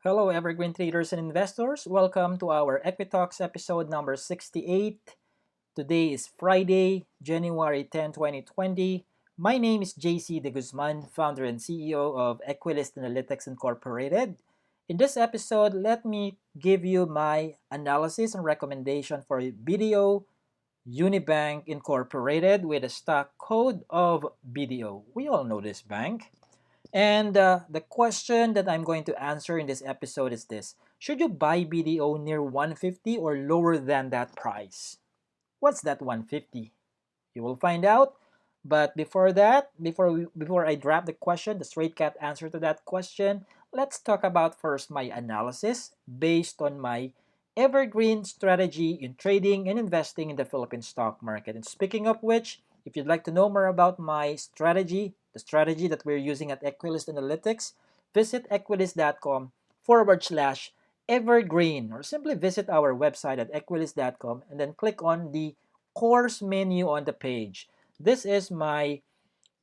Hello, Evergreen traders and investors. Welcome to our EquiTalks episode number 68. Today is Friday, January 10, 2020. My name is JC De Guzman, founder and CEO of Equilyst Analytics Incorporated. In this episode, let me give you my analysis and recommendation for BDO Unibank Incorporated with a stock code of BDO. We all know this bank. And the question that I'm going to answer in this episode is this: should you buy BDO near 150 or lower than that price? What's that 150? You will find out. But before that, before I drop the question, the straight cat answer to that question, let's talk about first my analysis based on my evergreen strategy in trading and investing in the Philippine stock market. And speaking of which, if you'd like to know more about my strategy, the strategy that we're using at Equilyst Analytics, visit equilyst.com/evergreen or simply visit our website at equilyst.com and then click on the course menu on the page. This is my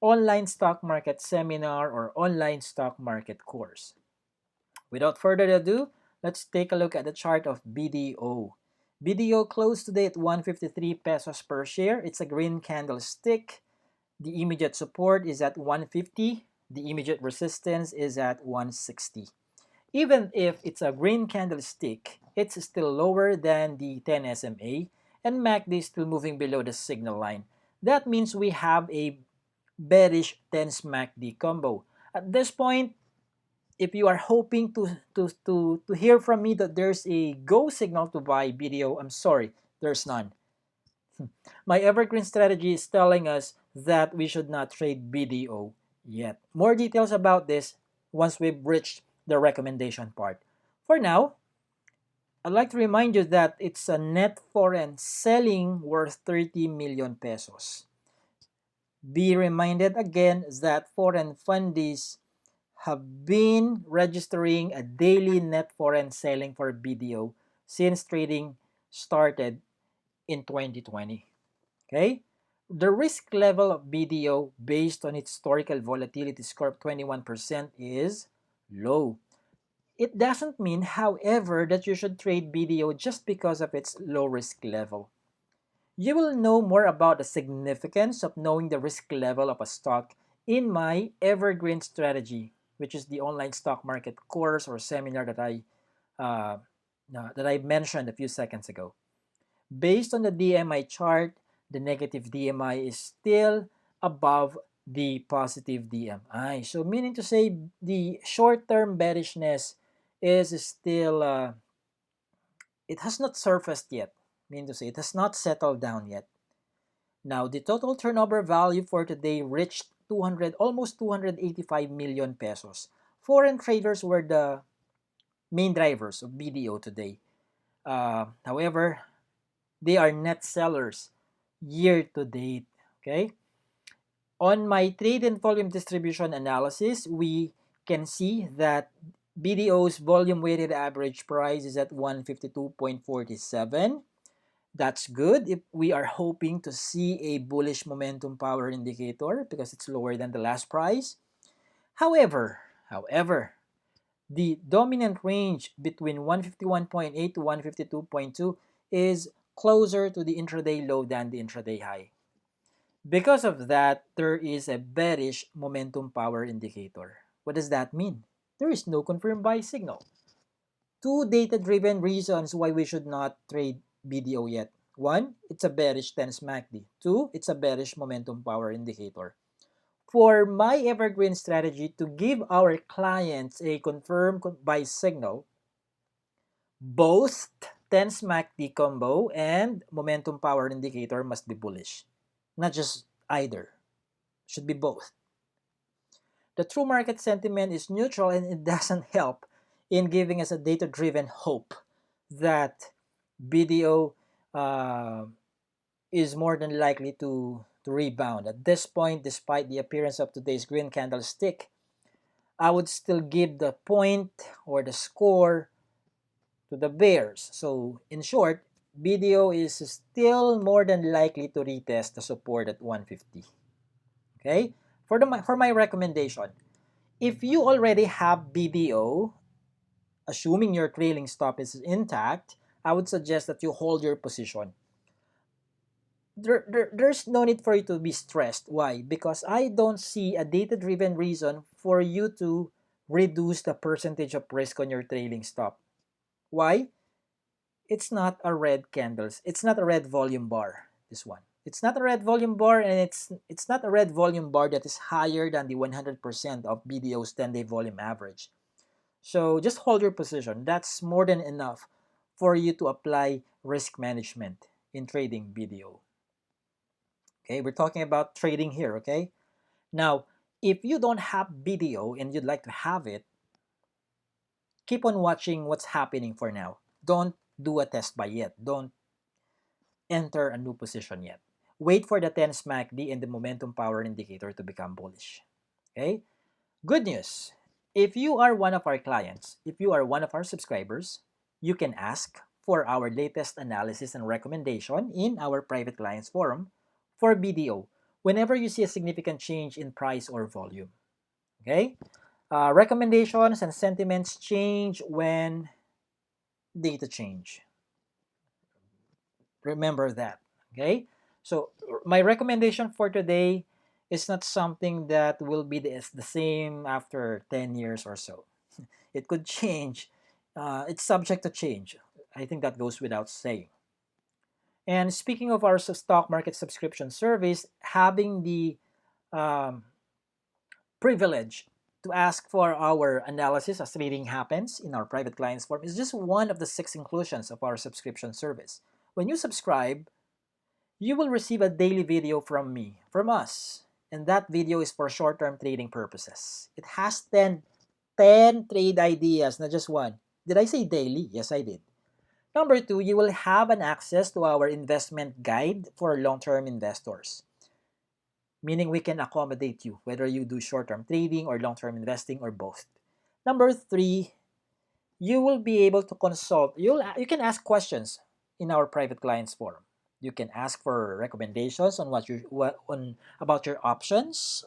online stock market seminar or online stock market course. Without further ado, let's take a look at the chart of BDO. BDO closed today at 153 pesos per share. It's a green candlestick. The immediate support is at 150. The immediate resistance is at 160. Even if it's a green candlestick, it's still lower than the 10 SMA, and MACD is still moving below the signal line. That means we have a bearish 10 MACD combo. At this point, if you are hoping to hear from me that there's a go signal to buy BDO, I'm sorry, there's none. My evergreen strategy is telling us that we should not trade BDO yet. More details about this once we've reached the recommendation part. For now, I'd like to remind you that it's a net foreign selling worth 30 million pesos. Be reminded again that foreign fundies have been registering a daily net foreign selling for BDO since trading started in 2020. Okay? The risk level of BDO based on its historical volatility score of 21% is low. It doesn't mean, however, that you should trade BDO just because of its low risk level. You will know more about the significance of knowing the risk level of a stock in my Evergreen Strategy, which is the online stock market course or seminar uh, that I mentioned a few seconds ago. Based on the DMI chart, the negative DMI is still above the positive DMI. So meaning to say the short-term bearishness is still, it has not surfaced yet. Meaning to say it has not settled down yet. Now, the total turnover value for today reached almost 285 million pesos. Foreign traders were the main drivers of BDO today. However, they are net sellers year to date. Okay. On my trade and volume distribution analysis, we can see that BDO's volume weighted average price is at 152.47. That's good if we are hoping to see a bullish momentum power indicator because it's lower than the last price. However, the dominant range between 151.8 to 152.2 is closer to the intraday low than the intraday high. Because of that, there is a bearish momentum power indicator. What does that mean? There is no confirmed buy signal. Two data-driven reasons why we should not trade BDO yet. One, it's a bearish 10 MACD. Two, it's a bearish momentum power indicator. For my evergreen strategy to give our clients a confirmed buy signal, both 10 MACD combo and momentum power indicator must be bullish. Not just either. Should be both. The true market sentiment is neutral and it doesn't help in giving us a data-driven hope that BDO is more than likely to rebound. At this point, despite the appearance of today's green candlestick, I would still give the point or the score to the bears. So in short, BDO is still more than likely to retest the support at 150. Okay? For my recommendation, if you already have BDO, assuming your trailing stop is intact, I would suggest that you hold your position. There's no need for you to be stressed. Why? Because I don't see a data-driven reason for you to reduce the percentage of risk on your trailing stop. Why? It's not a red candles. It's not a red volume bar, this one. It's not a red volume bar, and it's not a red volume bar that is higher than the 100% of BDO's 10-day volume average. So just hold your position. That's more than enough for you to apply risk management in trading BDO. Okay, we're talking about trading here, okay? Now, if you don't have BDO and you'd like to have it, keep on watching what's happening for now. Don't do a test buy yet. Don't enter a new position yet. Wait for the 10 MACD and the momentum power indicator to become bullish. Okay? Good news. If you are one of our clients, if you are one of our subscribers, you can ask for our latest analysis and recommendation in our private clients forum for BDO whenever you see a significant change in price or volume. Okay? Recommendations and sentiments change when data change. Remember that. Okay? So my recommendation for today is not something that will be the same after 10 years or so. It could change. It's subject to change. I think that goes without saying. And speaking of our stock market subscription service, having the um, privilege to ask for our analysis as trading happens in our private clients forum is just one of the 6 inclusions of our subscription service. When you subscribe, you will receive a daily video from me, from us. And that video is for short-term trading purposes. It has 10 trade ideas, not just one. Did I say daily? Yes, I did. Number 2, you will have an access to our investment guide for long-term investors. Meaning we can accommodate you, whether you do short-term trading or long-term investing or both. Number 3, you will be able to consult. You can ask questions in our private clients forum. You can ask for recommendations on about your options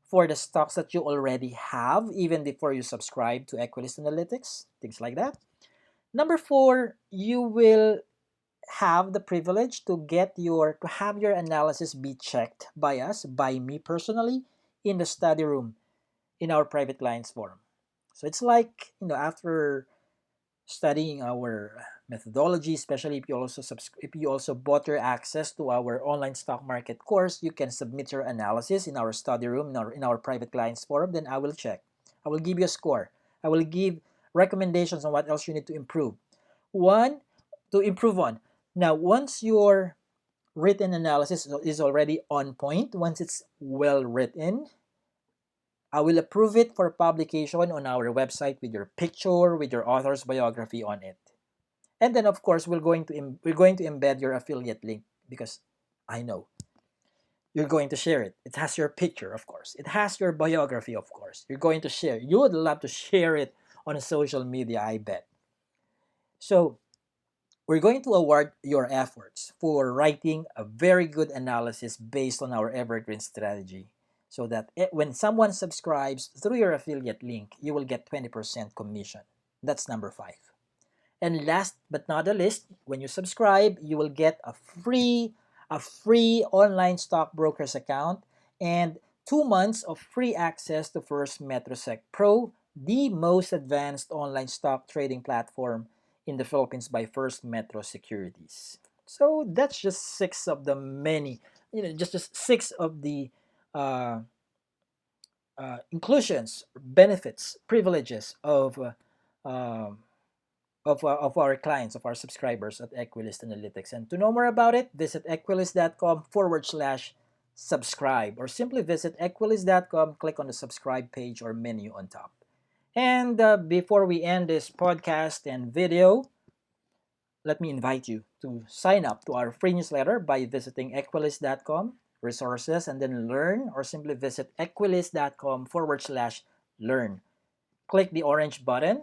for the stocks that you already have, even before you subscribe to Equilyst Analytics, things like that. Number 4, you will have the privilege to have your analysis be checked by us, by me personally, in the study room in our private clients forum. So it's like, after studying our methodology, especially if you also bought your access to our online stock market course, you can submit your analysis in our study room, in our private clients forum. Then I will check. I will give you a score. I will give recommendations on what else you need to improve. One, to improve on. Now, once your written analysis is already on point, once it's well written, I will approve it for publication on our website with your picture, with your author's biography on it. And then, of course, we're going to embed your affiliate link, because I know you're going to share it. It has your picture, of course. It has your biography, of course. You're going to share. You would love to share it on social media, I bet. So we're going to award your efforts for writing a very good analysis based on our Evergreen Strategy, so that when someone subscribes through your affiliate link, you will get 20% commission. That's number 5. And last but not the least, when you subscribe, you will get a free online stockbrokers account and 2 months of free access to First Metrosec Pro, the most advanced online stock trading platform in the Philippines by First Metro Securities. So that's just 6 of the many, just 6 of the uh, inclusions, benefits, privileges of our clients, of our subscribers at Equilyst Analytics. And to know more about it, visit equilyst.com/subscribe, or simply visit equilyst.com, click on the subscribe page or menu on top. And before we end this podcast and video, let me invite you to sign up to our free newsletter by visiting equilyst.com, resources, and then learn, or simply visit equilyst.com/learn. Click the orange button,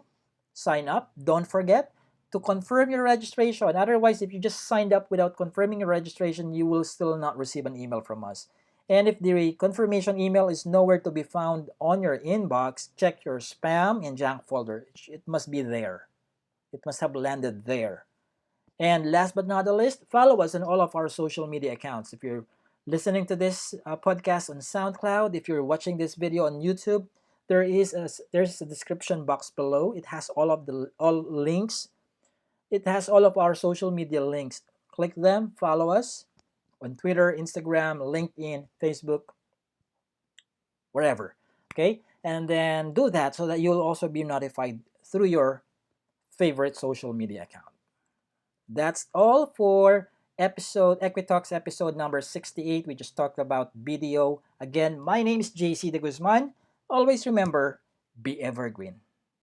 sign up. Don't forget to confirm your registration. Otherwise, if you just signed up without confirming your registration, you will still not receive an email from us. And if the confirmation email is nowhere to be found on your inbox, check your spam and junk folder. It must be there. It must have landed there. And last but not the least, follow us on all of our social media accounts. If you're listening to this podcast on SoundCloud, if you're watching this video on YouTube, there's a description box below. It has all links. It has all of our social media links. Click them, follow us on Twitter, Instagram, LinkedIn, Facebook, wherever. Okay? And then do that so that you'll also be notified through your favorite social media account. That's all for EquiTalks episode number 68. We just talked about BDO. Again, my name is JC De Guzman. Always remember, be evergreen.